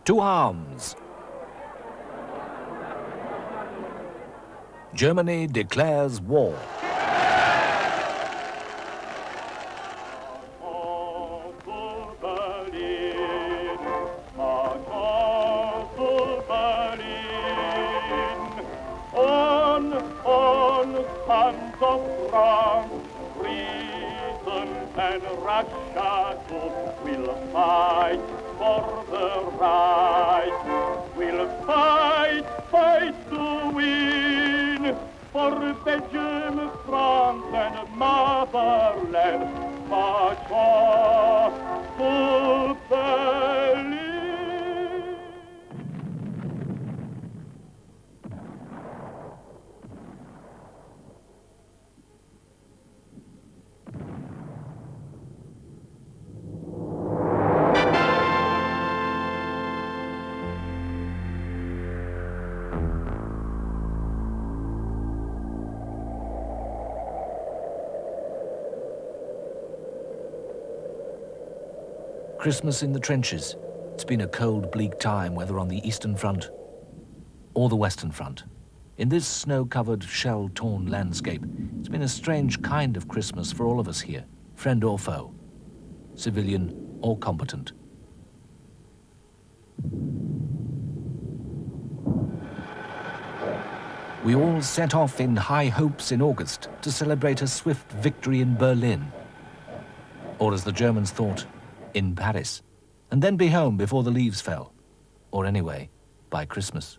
To arms! Germany declares war. Sons of France, reason and Russia too, will fight for the right. We'll fight, fight to win, for Belgium, France and motherland. March on to Berlin. Christmas in the trenches. It's been a cold, bleak time, whether on the Eastern Front or the Western Front. In this snow-covered, shell-torn landscape, it's been a strange kind of Christmas for all of us here, friend or foe, civilian or combatant. We all set off in high hopes in August to celebrate a swift victory in Berlin, or as the Germans thought, in Paris, and then be home before the leaves fell, or anyway, by Christmas.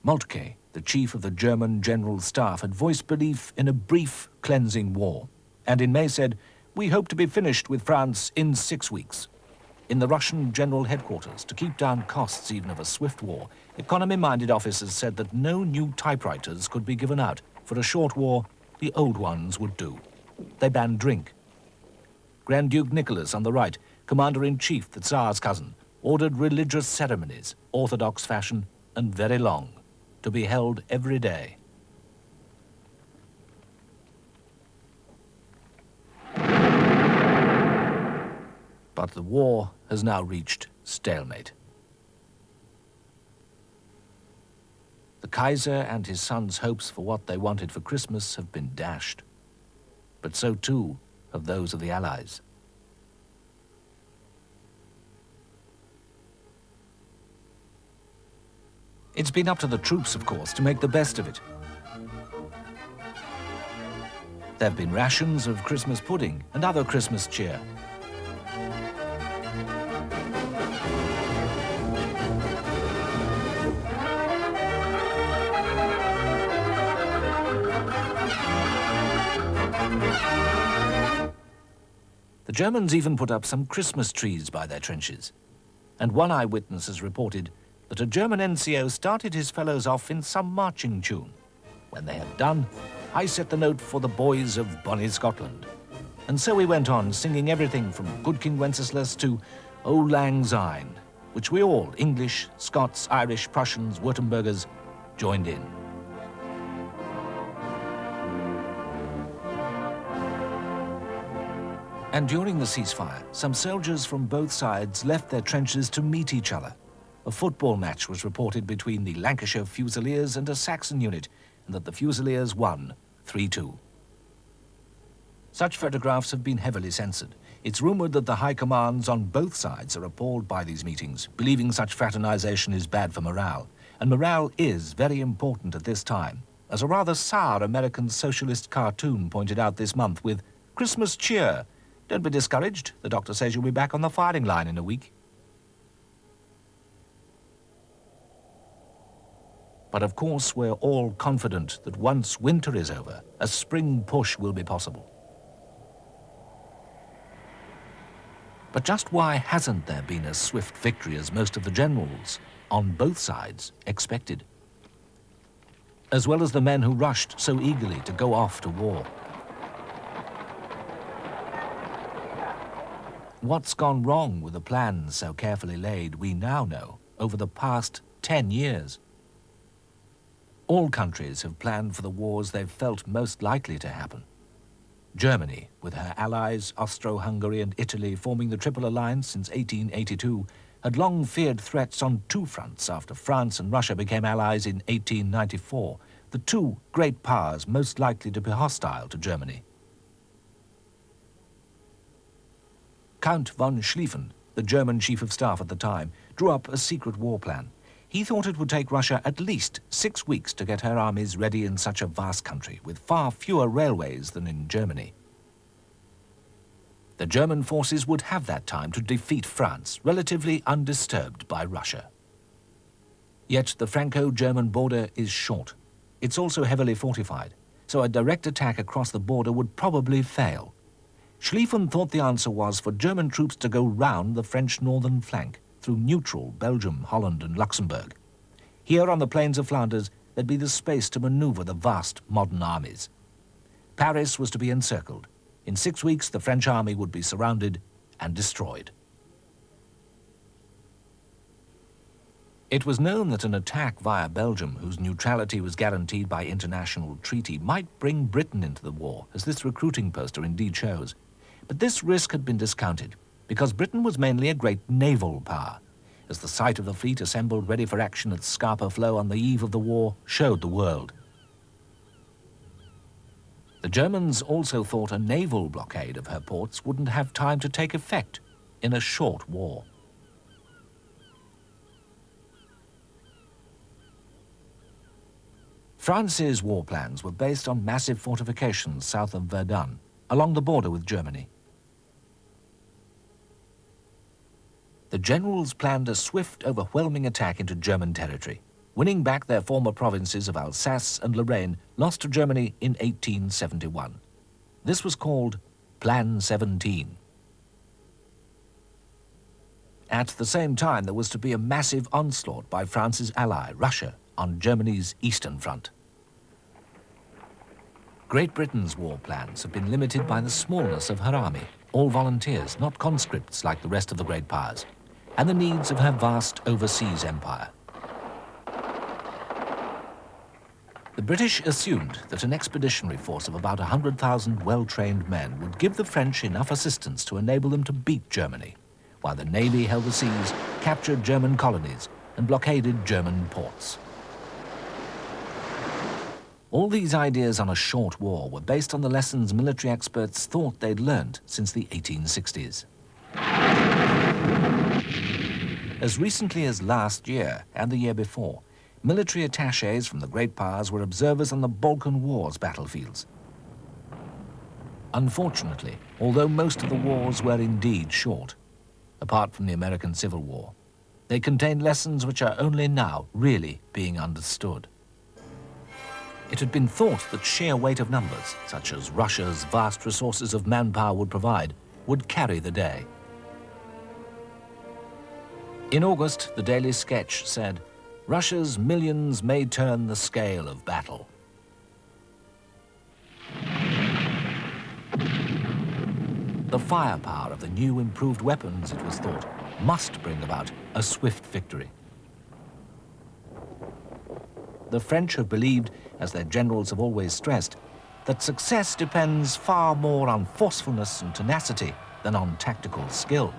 Moltke, the chief of the German General Staff, had voiced belief in a brief cleansing war, and in May said, "We hope to be finished with France in 6 weeks." In the Russian General Headquarters, to keep down costs even of a swift war, economy-minded officers said that no new typewriters could be given out. For a short war, the old ones would do. They banned drink. Grand Duke Nicholas on the right, Commander-in-Chief, the Tsar's cousin, ordered religious ceremonies, orthodox fashion and very long, to be held every day. But the war has now reached stalemate. The Kaiser and his son's hopes for what they wanted for Christmas have been dashed. But so too of those of the Allies. It's been up to the troops, of course, to make the best of it. There have been rations of Christmas pudding and other Christmas cheer. The Germans even put up some Christmas trees by their trenches. And one eyewitness has reported that a German NCO started his fellows off in some marching tune. When they had done, I set the note for the boys of Bonnie Scotland. And so we went on singing everything from Good King Wenceslas to O Lang Syne, which we all, English, Scots, Irish, Prussians, Württembergers, joined in. And during the ceasefire, some soldiers from both sides left their trenches to meet each other. A football match was reported between the Lancashire Fusiliers and a Saxon unit, and that the Fusiliers won 3-2. Such photographs have been heavily censored. It's rumoured that the high commands on both sides are appalled by these meetings, believing such fraternization is bad for morale. And morale is very important at this time, as a rather sour American socialist cartoon pointed out this month with Christmas cheer. Don't be discouraged. The doctor says you'll be back on the firing line in a week. But of course, we're all confident that once winter is over, a spring push will be possible. But just why hasn't there been a swift victory as most of the generals, on both sides, expected? As well as the men who rushed so eagerly to go off to war. What's gone wrong with the plans so carefully laid, we now know, over the past 10 years? All countries have planned for the wars they've felt most likely to happen. Germany, with her allies Austro-Hungary and Italy forming the Triple Alliance since 1882, had long feared threats on two fronts after France and Russia became allies in 1894, the two great powers most likely to be hostile to Germany. Count von Schlieffen, the German chief of staff at the time, drew up a secret war plan. He thought it would take Russia at least 6 weeks to get her armies ready in such a vast country, with far fewer railways than in Germany. The German forces would have that time to defeat France, relatively undisturbed by Russia. Yet the Franco-German border is short. It's also heavily fortified, so a direct attack across the border would probably fail. Schlieffen thought the answer was for German troops to go round the French northern flank, through neutral Belgium, Holland and Luxembourg. Here on the plains of Flanders, there'd be the space to maneuver the vast modern armies. Paris was to be encircled. In 6 weeks, the French army would be surrounded and destroyed. It was known that an attack via Belgium, whose neutrality was guaranteed by international treaty, might bring Britain into the war, as this recruiting poster indeed shows. But this risk had been discounted, because Britain was mainly a great naval power, as the sight of the fleet assembled ready for action at Scapa Flow on the eve of the war showed the world. The Germans also thought a naval blockade of her ports wouldn't have time to take effect in a short war. France's war plans were based on massive fortifications south of Verdun, along the border with Germany. The generals planned a swift, overwhelming attack into German territory, winning back their former provinces of Alsace and Lorraine, lost to Germany in 1871. This was called Plan 17. At the same time, there was to be a massive onslaught by France's ally, Russia, on Germany's eastern front. Great Britain's war plans had been limited by the smallness of her army, all volunteers, not conscripts like the rest of the great powers, and the needs of her vast overseas empire. The British assumed that an expeditionary force of about 100,000 well-trained men would give the French enough assistance to enable them to beat Germany, while the Navy held the seas, captured German colonies, and blockaded German ports. All these ideas on a short war were based on the lessons military experts thought they'd learned since the 1860s. As recently as last year and the year before, military attachés from the great powers were observers on the Balkan Wars battlefields. Unfortunately, although most of the wars were indeed short, apart from the American Civil War, they contained lessons which are only now really being understood. It had been thought that sheer weight of numbers, such as Russia's vast resources of manpower would provide, would carry the day. In August, the Daily Sketch said, "Russia's millions may turn the scale of battle." The firepower of the new improved weapons, it was thought, must bring about a swift victory. The French have believed, as their generals have always stressed, that success depends far more on forcefulness and tenacity than on tactical skill.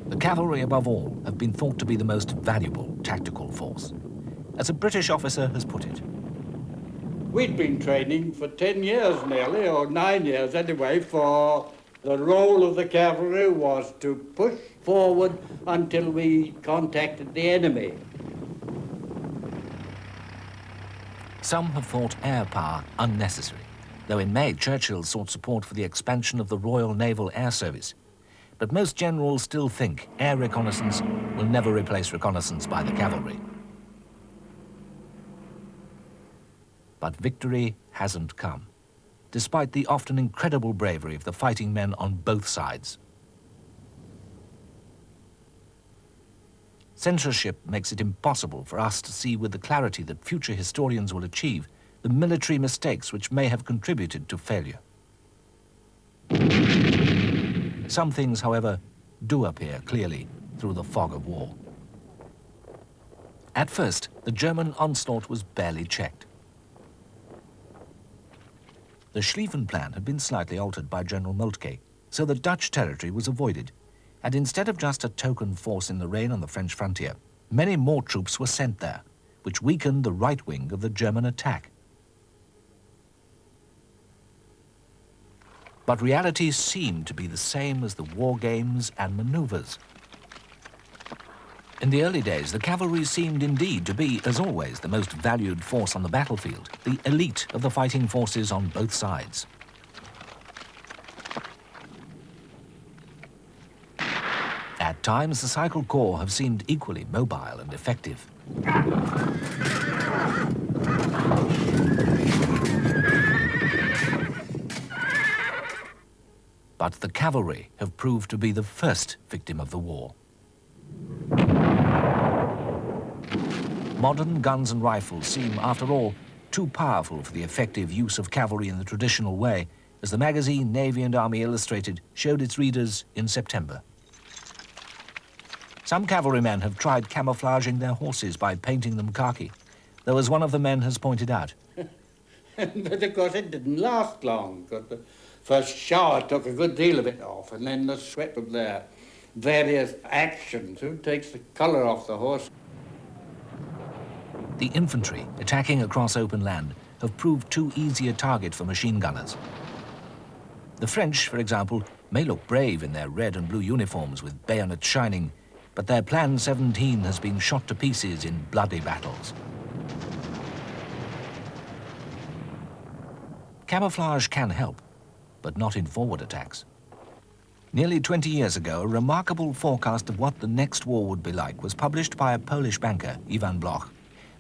The cavalry, above all, have been thought to be the most valuable tactical force. As a British officer has put it, "We'd been training for 10 years nearly, or 9 years anyway, for the role of the cavalry was to push forward until we contacted the enemy." Some have thought air power unnecessary, though in May Churchill sought support for the expansion of the Royal Naval Air Service. But most generals still think air reconnaissance will never replace reconnaissance by the cavalry. But victory hasn't come, despite the often incredible bravery of the fighting men on both sides. Censorship makes it impossible for us to see with the clarity that future historians will achieve the military mistakes which may have contributed to failure. Some things, however, do appear clearly through the fog of war. At first, the German onslaught was barely checked. The Schlieffen plan had been slightly altered by General Moltke, so that Dutch territory was avoided, and instead of just a token force in Lorraine on the French frontier, many more troops were sent there, which weakened the right wing of the German attack. But reality seemed to be the same as the war games and maneuvers. In the early days, the cavalry seemed indeed to be, as always, the most valued force on the battlefield, the elite of the fighting forces on both sides. At times, the cycle corps have seemed equally mobile and effective. But the cavalry have proved to be the first victim of the war. Modern guns and rifles seem, after all, too powerful for the effective use of cavalry in the traditional way, as the magazine Navy and Army Illustrated showed its readers in September. Some cavalrymen have tried camouflaging their horses by painting them khaki, though, as one of the men has pointed out. But of course it didn't last long, because the first shower took a good deal of it off, and then the sweat of their various actions takes the colour off the horse. The infantry, attacking across open land, have proved too easy a target for machine gunners. The French, for example, may look brave in their red and blue uniforms with bayonets shining, but their Plan 17 has been shot to pieces in bloody battles. Camouflage can help, but not in forward attacks. Nearly 20 years ago, a remarkable forecast of what the next war would be like was published by a Polish banker, Ivan Bloch.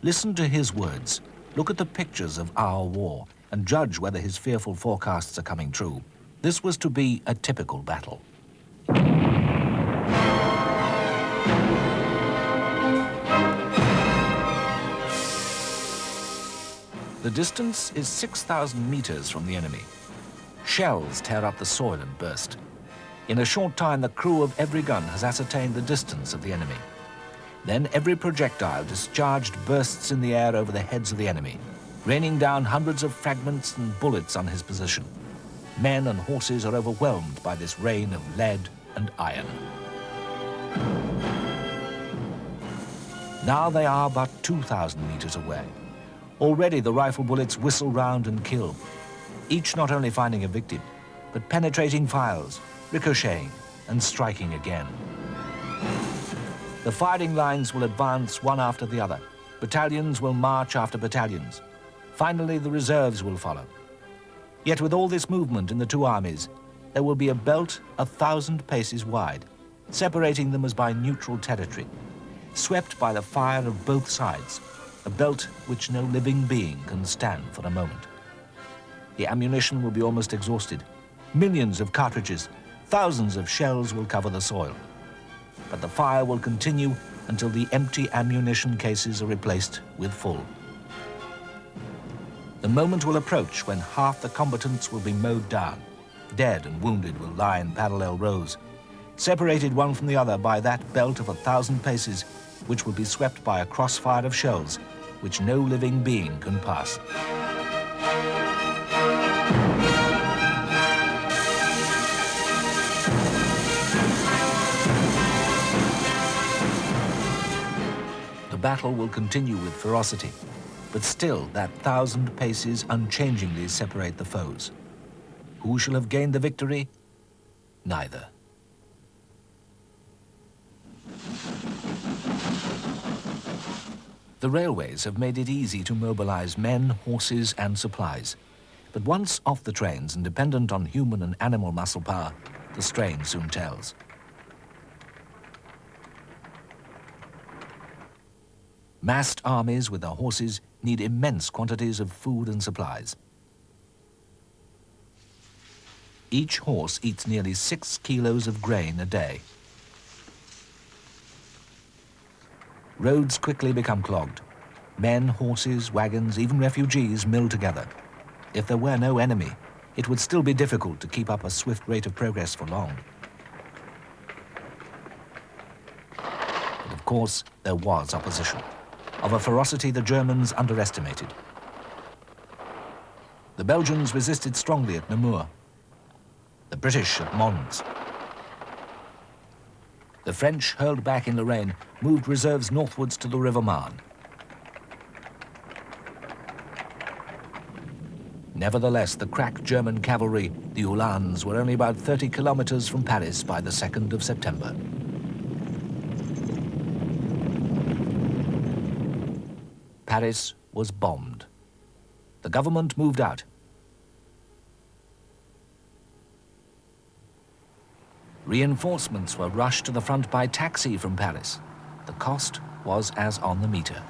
Listen to his words, look at the pictures of our war, and judge whether his fearful forecasts are coming true. This was to be a typical battle. The distance is 6,000 meters from the enemy. Shells tear up the soil and burst. In a short time, the crew of every gun has ascertained the distance of the enemy. Then every projectile discharged bursts in the air over the heads of the enemy, raining down hundreds of fragments and bullets on his position. Men and horses are overwhelmed by this rain of lead and iron. Now they are but 2,000 meters away. Already the rifle bullets whistle round and kill, each not only finding a victim, but penetrating files, ricocheting and striking again. The firing lines will advance one after the other. Battalions will march after battalions. Finally, the reserves will follow. Yet with all this movement in the two armies, there will be a belt 1,000 paces wide, separating them as by neutral territory, swept by the fire of both sides, a belt which no living being can stand for a moment. The ammunition will be almost exhausted. Millions of cartridges, thousands of shells will cover the soil. But the fire will continue until the empty ammunition cases are replaced with full. The moment will approach when half the combatants will be mowed down. Dead and wounded will lie in parallel rows, separated one from the other by that belt of 1,000 paces, which will be swept by a crossfire of shells which no living being can pass. The battle will continue with ferocity, but still that 1,000 paces unchangingly separate the foes. Who shall have gained the victory? Neither. The railways have made it easy to mobilize men, horses, and supplies. But once off the trains and dependent on human and animal muscle power, the strain soon tells. Massed armies with their horses need immense quantities of food and supplies. Each horse eats nearly 6 kilos of grain a day. Roads quickly become clogged. Men, horses, wagons, even refugees mill together. If there were no enemy, it would still be difficult to keep up a swift rate of progress for long. But of course, there was opposition, of a ferocity the Germans underestimated. The Belgians resisted strongly at Namur, the British at Mons. The French, hurled back in Lorraine, moved reserves northwards to the River Marne. Nevertheless, the crack German cavalry, the Uhlans, were only about 30 kilometers from Paris by the 2nd of September. Paris was bombed. The government moved out. Reinforcements were rushed to the front by taxi from Paris. The cost was as on the meter.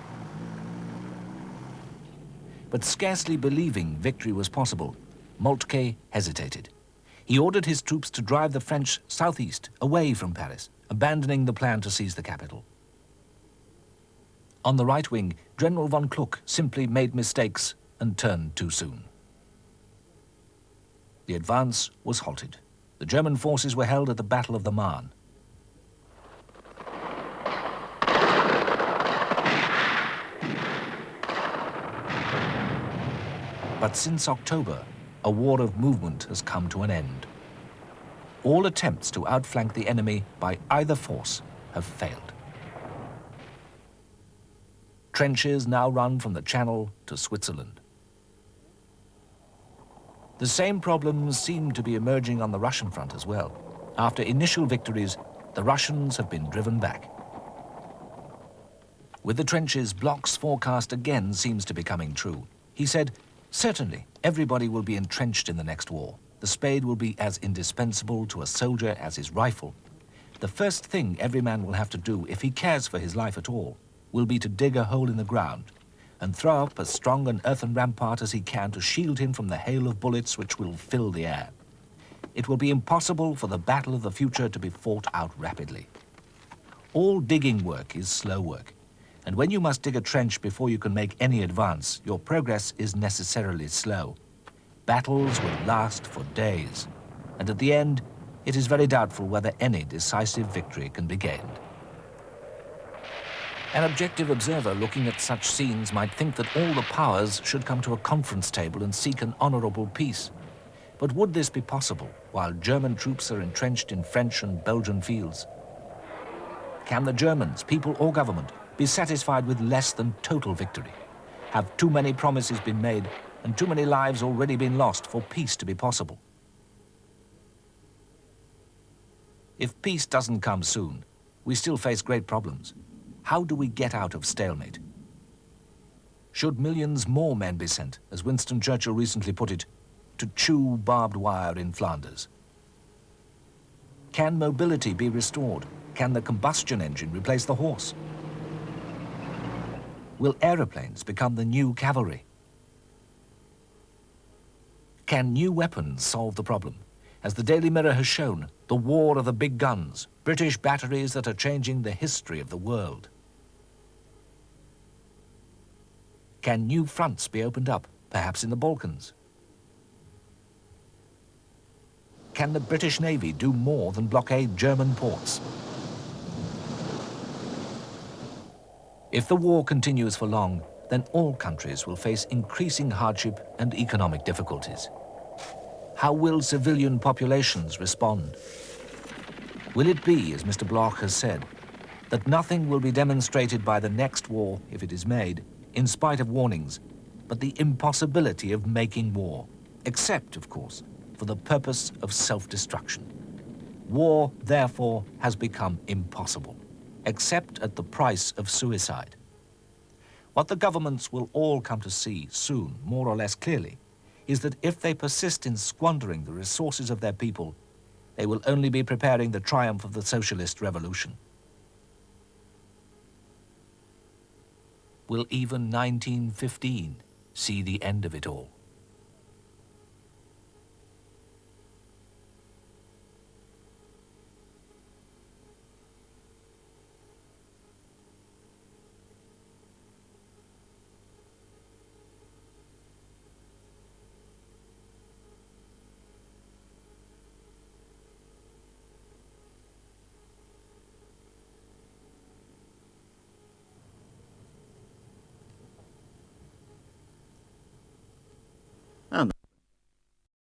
But scarcely believing victory was possible, Moltke hesitated. He ordered his troops to drive the French southeast, away from Paris, abandoning the plan to seize the capital. On the right wing, General von Kluck simply made mistakes and turned too soon. The advance was halted. The German forces were held at the Battle of the Marne. But since October, a war of movement has come to an end. All attempts to outflank the enemy by either force have failed. Trenches now run from the Channel to Switzerland. The same problems seem to be emerging on the Russian front as well. After initial victories, the Russians have been driven back. With the trenches, Bloch's forecast again seems to be coming true. He said, "Certainly, everybody will be entrenched in the next war. The spade will be as indispensable to a soldier as his rifle. The first thing every man will have to do, if he cares for his life at all, will be to dig a hole in the ground and throw up as strong an earthen rampart as he can to shield him from the hail of bullets which will fill the air. It will be impossible for the battle of the future to be fought out rapidly. All digging work is slow work, and when you must dig a trench before you can make any advance, your progress is necessarily slow. Battles will last for days, and at the end, it is very doubtful whether any decisive victory can be gained." An objective observer looking at such scenes might think that all the powers should come to a conference table and seek an honorable peace. But would this be possible while German troops are entrenched in French and Belgian fields? Can the Germans, people or government, be satisfied with less than total victory? Have too many promises been made and too many lives already been lost for peace to be possible? If peace doesn't come soon, we still face great problems. How do we get out of stalemate? Should millions more men be sent, as Winston Churchill recently put it, to chew barbed wire in Flanders? Can mobility be restored? Can the combustion engine replace the horse? Will aeroplanes become the new cavalry? Can new weapons solve the problem? As the Daily Mirror has shown, the war of the big guns, British batteries that are changing the history of the world. Can new fronts be opened up, perhaps in the Balkans? Can the British Navy do more than blockade German ports? If the war continues for long, then all countries will face increasing hardship and economic difficulties. How will civilian populations respond? Will it be, as Mr. Bloch has said, that nothing will be demonstrated by the next war, if it is made, in spite of warnings, but the impossibility of making war, except, of course, for the purpose of self-destruction? War, therefore, has become impossible, except at the price of suicide. What the governments will all come to see soon, more or less clearly, is that if they persist in squandering the resources of their people, they will only be preparing the triumph of the socialist revolution. Will even 1915 see the end of it all?